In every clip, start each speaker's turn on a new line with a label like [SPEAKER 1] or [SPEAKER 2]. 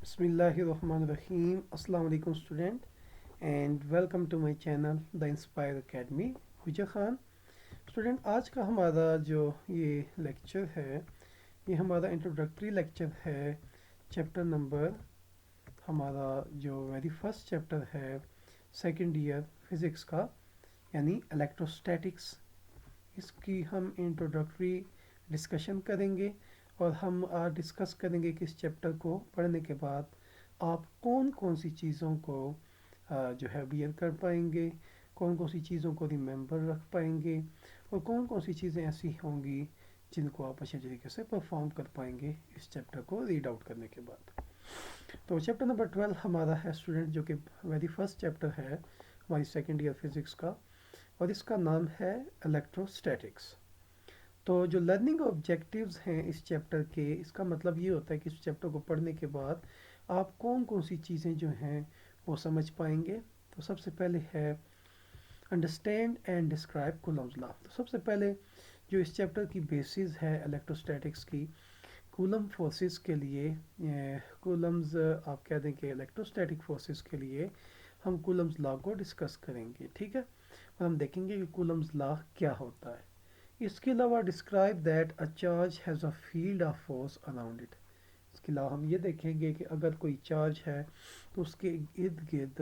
[SPEAKER 1] Bismillahirrahmanirrahim. Assalamu alaikum student and welcome to my channel The Inspire Academy. हुजा Khan student, आज का हमारा जो ये लेक्चर है ये हमारा इंट्रोडक्टरी लेक्चर है। चैप्टर नंबर हमारा जो वेरी फर्स्ट चैप्टर है सेकंड ईयर फिज़िक्स का, यानी इलेक्ट्रोस्टैटिक्स। इसकी हम इंट्रोडक्टरी डिस्कशन करेंगे और हम आज डिस्कस करेंगे कि इस चैप्टर को पढ़ने के बाद आप कौन कौन सी चीज़ों को जो है बियर कर पाएंगे, कौन कौन सी चीज़ों को रिमेंबर रख पाएंगे और कौन कौन सी चीज़ें ऐसी होंगी जिनको आप अच्छे तरीके से परफॉर्म कर पाएंगे इस चैप्टर को रीड आउट करने के बाद। तो चैप्टर नंबर 12 हमारा है स्टूडेंट, जो कि वेरी फर्स्ट चैप्टर है हमारी सेकेंड ईयर फिज़िक्स का, और इसका नाम है इलेक्ट्रोस्टैटिक्स। तो जो लर्निंग ऑब्जेक्टिव्स हैं इस चैप्टर के, इसका मतलब ये होता है कि इस चैप्टर को पढ़ने के बाद आप कौन कौन सी चीज़ें जो हैं वो समझ पाएंगे। तो सबसे पहले है understand and describe Coulomb's law. तो सबसे पहले जो इस चैप्टर की बेसिस है इलेक्ट्रोस्टैटिक्स की, कूलम फोर्सेस के लिए, कूलम्स आप कह दें कि इलेक्ट्रोस्टैटिक फोर्सेस के लिए हम कूलम्स लॉ को डिस्कस करेंगे, ठीक है। और हम देखेंगे कि कूलम्स लॉ क्या होता है। इसके अलावा describe that a charge has a field of force around it. इसके अलावा हम ये देखेंगे कि अगर कोई चार्ज है तो उसके इर्द गिर्द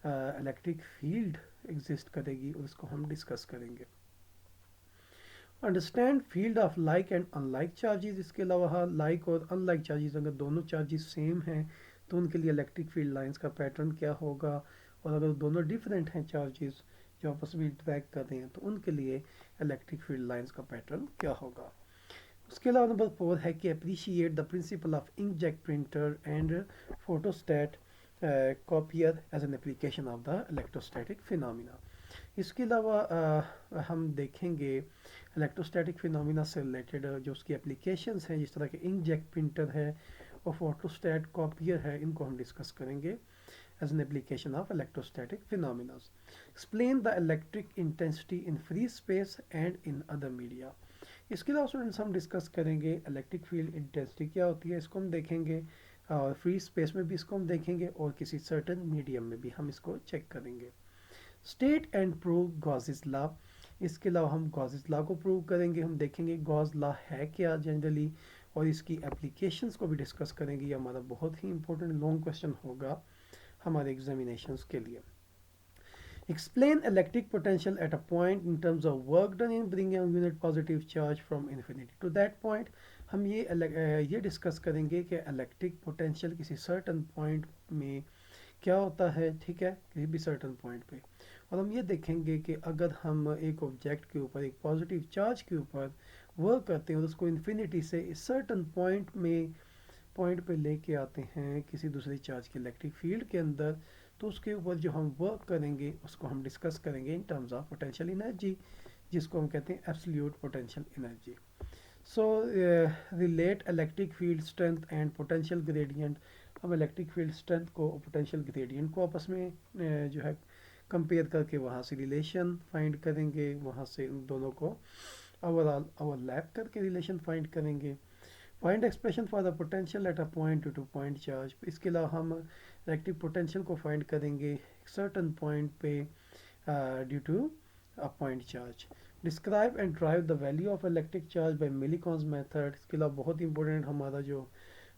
[SPEAKER 1] इलेक्ट्रिक फील्ड एग्जिस्ट करेगी, और इसको हम डिस्कस करेंगे। Understand field of like and unlike charges. इसके अलावा लाइक और अनलाइक चार्जेस, अगर दोनों चार्जेस सेम हैं तो उनके लिए इलेक्ट्रिक फील्ड लाइंस का पैटर्न क्या होगा, और अगर दोनों डिफरेंट हैं चार्जेस जो आपस में इंटरेक्ट कर रहे हैं तो उनके लिए इलेक्ट्रिक फील्ड लाइंस का पैटर्न क्या होगा। उसके अलावा नंबर 4 है कि appreciate the principle of inkjet printer and photostat copier as an application of the electrostatic phenomena. इसके अलावा हम देखेंगे इलेक्ट्रोस्टैटिक फिनोमिना से रिलेटेड जो उसकी एप्लीकेशंस हैं, जिस तरह के इंकजेट प्रिंटर है और फोटोस्टैट कॉपियर है, इनको हम डिस्कस करेंगे as an application of electrostatic phenomena. Explain the electric intensity in free space and in other media. इसके अलावा स्टूडेंट्स हम डिस्कस करेंगे इलेक्ट्रिक फील्ड इंटेंसिटी क्या होती है, इसको हम देखेंगे, और फ्री स्पेस में भी इसको हम देखेंगे और किसी सर्टेन मीडियम में भी हम इसको चेक करेंगे। State and prove Gauss's law. इसके अलावा हम गॉसेस लॉ को प्रूव करेंगे, हम देखेंगे गॉस लॉ है क्या जनरली, और इसकी एप्लीकेशंस को भी डिस्कस करेंगे। ये हमारा बहुत ही इंपॉर्टेंट लॉन्ग क्वेश्चन होगा हमारे एग्जामिनेशंस के लिए। Explain electric potential at a point in terms of work done in bringing a unit positive charge from infinity to that point. हम ये डिस्कस करेंगे कि इलेक्ट्रिक पोटेंशियल किसी सर्टन पॉइंट में क्या होता है, ठीक है, किसी भी सर्टन पॉइंट पे। और हम ये देखेंगे कि अगर हम एक ऑब्जेक्ट के ऊपर एक पॉजिटिव चार्ज के ऊपर वर्क करते हैं और उसको इन्फिनिटी से इस सर्टन पॉइंट पे लेके आते हैं किसी दूसरे चार्ज के इलेक्ट्रिक फील्ड के अंदर, तो उसके ऊपर जो हम वर्क करेंगे उसको हम डिस्कस करेंगे in terms of potential energy, जिसको हम कहते हैं absolute potential energy. So relate electric field strength and potential gradient. हम इलेक्ट्रिक फील्ड स्ट्रेंथ को और पोटेंशियल ग्रेडियंट को आपस में जो है कंपेयर करके वहाँ से रिलेशन फाइंड करेंगे, वहाँ से उन दोनों को ओवरलैप करके रिलेशन फाइंड करेंगे। Find expression for the potential at a point to point charge. इसके अलावा हम इलेक्ट्रिक पोटेंशियल को फाइंड करेंगे सर्टन पॉइंट पे due to a point charge. Describe and derive the value of electric charge by Millikan's method. इसके अलावा बहुत important हमारा जो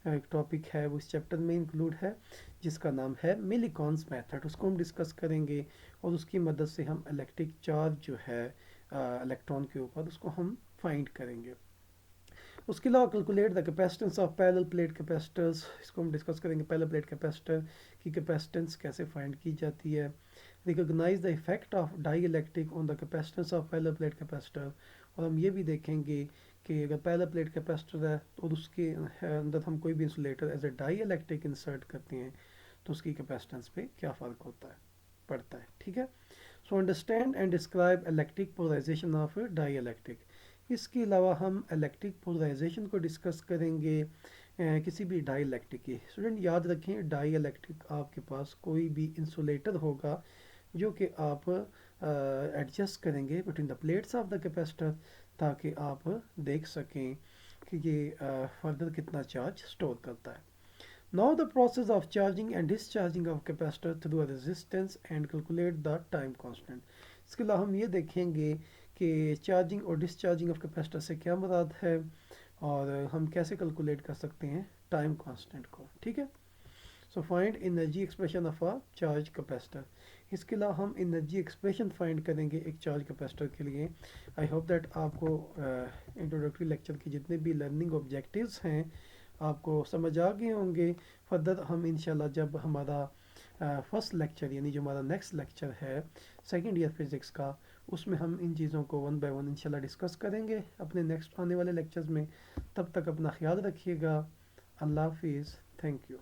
[SPEAKER 1] एक टॉपिक है वो इस चैप्टर में इंक्लूड है, जिसका नाम है मिलीकॉन्स मेथड। उसको हम डिस्कस करेंगे और उसकी मदद से हम इलेक्ट्रिक चार्ज जो है इलेक्ट्रॉन के ऊपर उसको हम फाइंड करेंगे। उसके अलावा calculate the capacitance of parallel plate capacitors. इसको हम डिस्कस करेंगे, पैरेलल प्लेट कैपेसिटर की कैपेसिटेंस कैसे फाइंड की जाती है। Recognise the effect of dielectric on the capacitance of parallel plate capacitor. और हम ये भी देखेंगे कि अगर पैरेलल प्लेट कैपेसिटर है और उसके अंदर हम कोई भी insulator as a dielectric insert करते हैं तो उसकी कैपेसिटेंस पे क्या फ़र्क पड़ता है, ठीक है। So understand and describe electric polarisation of dielectric. इसके अलावा हम इलेक्ट्रिक पोलराइजेशन को डिस्कस करेंगे किसी भी डाई इलेक्ट्रिक की। स्टूडेंट याद रखें, डाई इलेक्ट्रिक आपके पास कोई भी इंसुलेटर होगा जो कि आप एडजस्ट करेंगे between the plates of the capacitor, ताकि आप देख सकें कि ये फर्दर कितना चार्ज स्टोर करता है। Now the process of charging and discharging of capacitor through a resistance and calculate the time constant. इसके अलावा हम ये देखेंगे कि चार्जिंग और डिस्चार्जिंग ऑफ कैपेसिटर से क्या मुराद है और हम कैसे कैलकुलेट कर सकते हैं टाइम कांस्टेंट को, ठीक है। So find energy expression of a charge capacitor. इसके अलावा हम एनर्जी एक्सप्रेशन फाइंड करेंगे एक चार्ज कैपेसिटर के लिए। आई होप दैट आपको इंट्रोडक्टरी लेक्चर के जितने भी लर्निंग ऑब्जेक्टिव्स हैं आपको समझ आ गए होंगे। फर्दर हम इंशाल्लाह जब हमारा फर्स्ट लेक्चर यानी जो हमारा नेक्स्ट लेक्चर है सेकेंड ईयर फिज़िक्स का, उसमें हम इन चीज़ों को वन बाय वन इंशाल्लाह डिस्कस करेंगे अपने नेक्स्ट आने वाले लेक्चर्स में। तब तक अपना ख्याल रखिएगा। अल्लाह हाफिज़। Thank you.